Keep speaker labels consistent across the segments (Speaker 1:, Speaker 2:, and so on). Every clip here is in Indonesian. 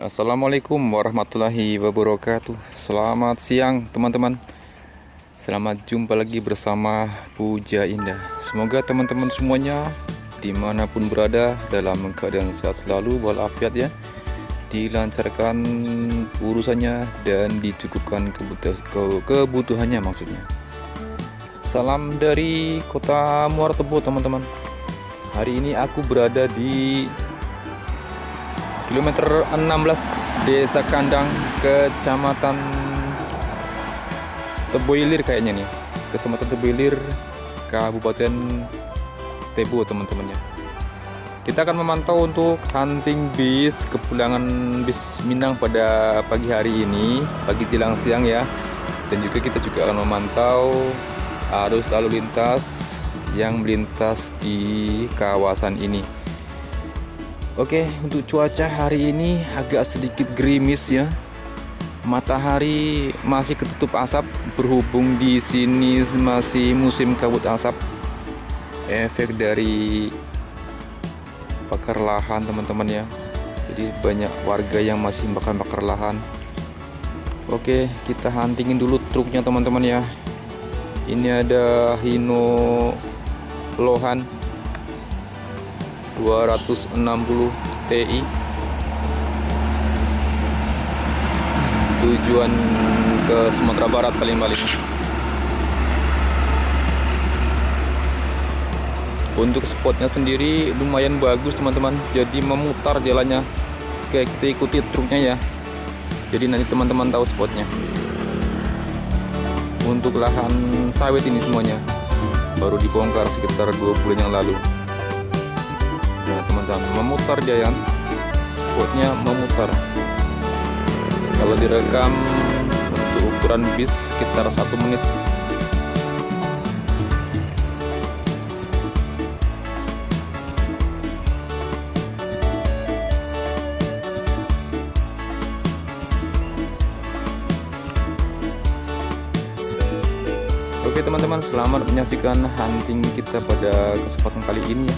Speaker 1: Assalamualaikum warahmatullahi wabarakatuh. Selamat siang teman-teman. Selamat jumpa lagi bersama Puja Indah. Semoga teman-teman semuanya dimanapun berada dalam keadaan sehat selalu walafiat ya, dilancarkan urusannya dan dicukupkan kebutuhannya maksudnya. Salam dari kota Muara Tebu teman-teman. Hari ini aku berada di kilometer 16 Desa Kandang, Kecamatan Teboilir kayaknya nih. Kecamatan Teboilir, Kabupaten Tebo teman-temannya. Kita akan memantau untuk hunting bis kepulangan bis Minang pada pagi hari ini, pagi jelang siang ya. Dan juga kita juga akan memantau arus lalu lintas yang melintas di kawasan ini. Oke, untuk cuaca hari ini agak sedikit gerimis ya. Matahari masih ketutup asap berhubung di sini masih musim kabut asap. Efek dari bakar lahan teman-teman ya. Jadi banyak warga yang masih bakar lahan. Oke, kita huntingin dulu truknya teman-teman ya. Ini ada Hino Lohan 260 Ti, tujuan ke Sumatera Barat Paling-Paling. Untuk spotnya sendiri lumayan bagus teman-teman, jadi memutar jalannya. Oke, kita ikuti truknya ya, jadi nanti teman-teman tahu spotnya. Untuk lahan sawit ini semuanya baru dibongkar sekitar 2 bulan yang lalu. Nah teman-teman, memutar dia ya, spotnya memutar. Kalau direkam untuk ukuran bis sekitar 1 menit. Oke teman-teman, selamat menyaksikan hunting kita pada kesempatan kali ini ya.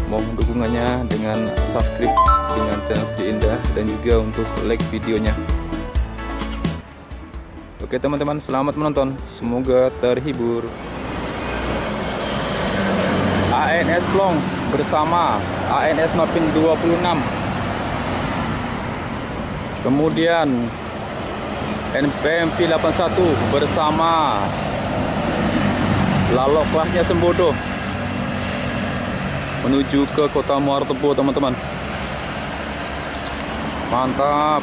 Speaker 1: Mohon dukungannya dengan subscribe dengan channel Puja Indah dan juga untuk like videonya. Oke teman-teman, selamat menonton, semoga terhibur. ANS Plong bersama ANS Nopin 26, kemudian NPMP 81 bersama Lalok kelasnya Sembodo menuju ke kota Muara Tebu teman-teman. Mantap.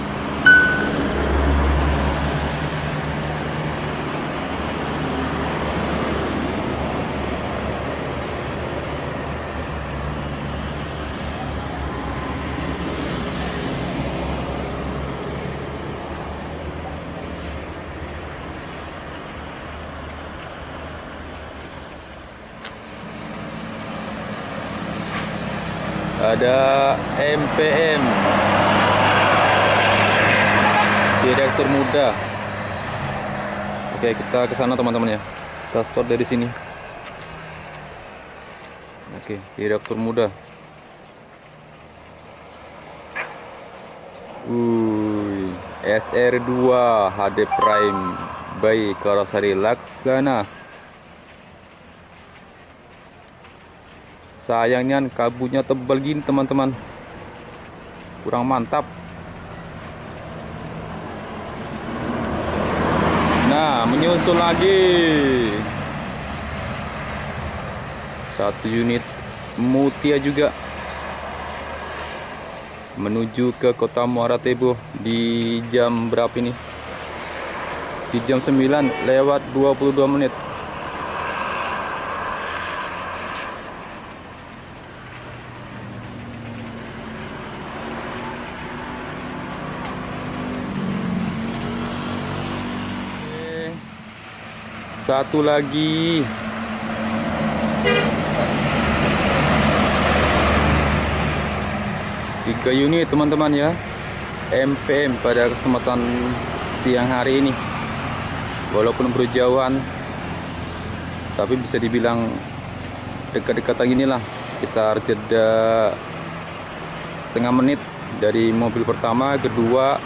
Speaker 1: Ada MPM, direktur muda. Oke, kita ke sana teman-teman ya. Kita shot dari sini. Oke, direktur muda. SR2 HD Prime by Karosari Laksana. Sayangnya kabutnya tebal gini teman-teman, kurang mantap. Nah, menyusul lagi satu unit Mutia juga menuju ke kota Muara Tebu di jam berapa ini? Di jam 9:22 menit. Satu lagi tiga unit teman-teman ya, MPM pada kesempatan siang hari ini. Walaupun berjauhan tapi bisa dibilang dekat-dekatan inilah, sekitar jeda setengah menit dari mobil pertama, kedua,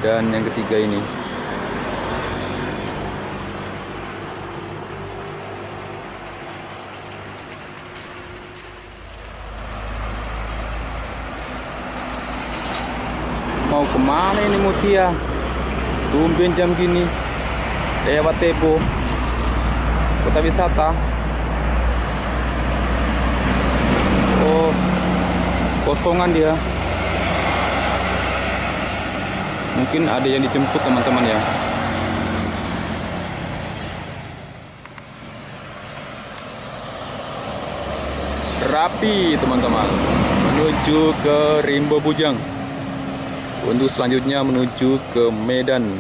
Speaker 1: dan yang ketiga ini. Mau kemana ini Mutia? Tumben jam gini lewat Tebo, kota wisata. Oh, kosongan dia. Mungkin ada yang dijemput teman-teman ya. Rapi teman-teman, menuju ke Rimbo Bujang. Untuk selanjutnya menuju ke Medan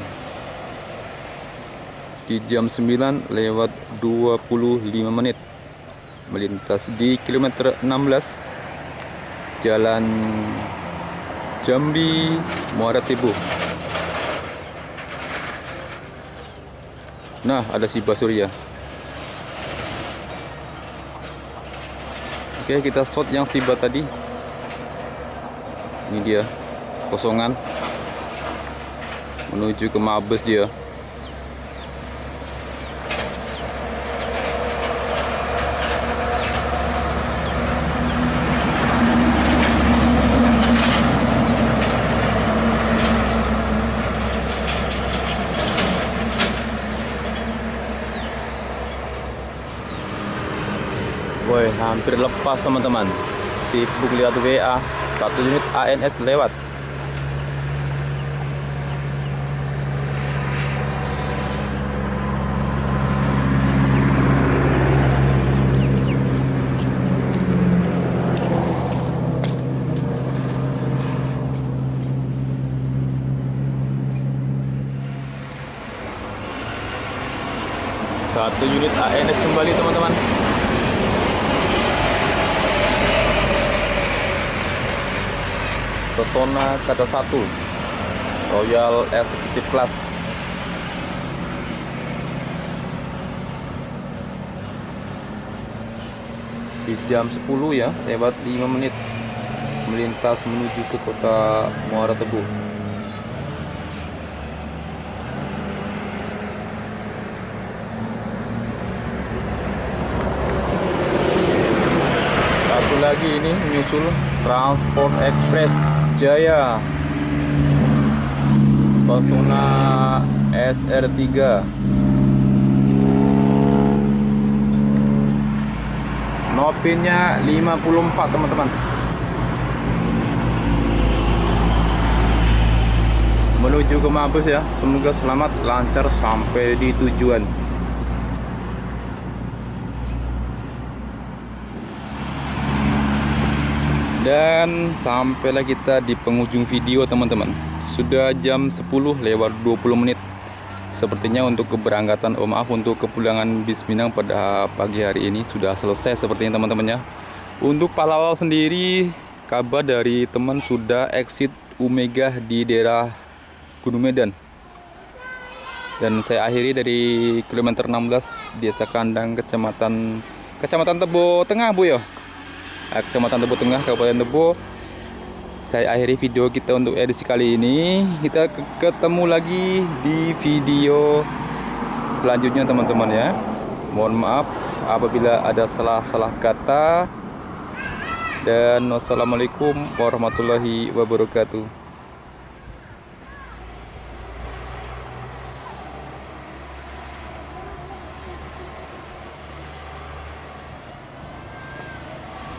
Speaker 1: di jam 9 lewat 25 menit, melintas di kilometer 16 Jalan Jambi Muara Tebu. Nah, ada si Basurya. Oke, kita shot yang Siba tadi. Ini dia, kosongan. Menuju ke Mabes dia. Woi, hampir lepas teman-teman. Sibuk lihat WA, 1 unit ANS lewat. Satu unit ANS kembali teman-teman. Pesona kata 1 Royal Executive Class. Di jam 10 ya, lewat 5 menit, melintas menuju ke kota Muara Tebu. Satu lagi ini menyusul Transport Express Jaya Pesona SR3. Nopinnya 54 teman-teman. Menuju ke Mabes ya. Semoga selamat, lancar sampai di tujuan. Dan sampailah kita di penghujung video teman-teman. Sudah jam 10 lewat 20 menit. Sepertinya untuk keberangkatan, maaf, untuk kepulangan bis Minang pada pagi hari ini sudah selesai sepertinya teman-teman ya. Untuk Palawal sendiri, kabar dari teman sudah exit Omega di daerah Gunung Medan. Dan saya akhiri dari kilometer 16 Desa Kandang, Kecamatan Tebo Tengah Bu ya. Kecamatan Tebo Tengah, Kabupaten Tebo. Saya akhiri video kita untuk edisi kali ini. Kita ketemu lagi di video selanjutnya teman-teman ya. Mohon maaf apabila ada salah-salah kata. Dan wassalamualaikum warahmatullahi wabarakatuh.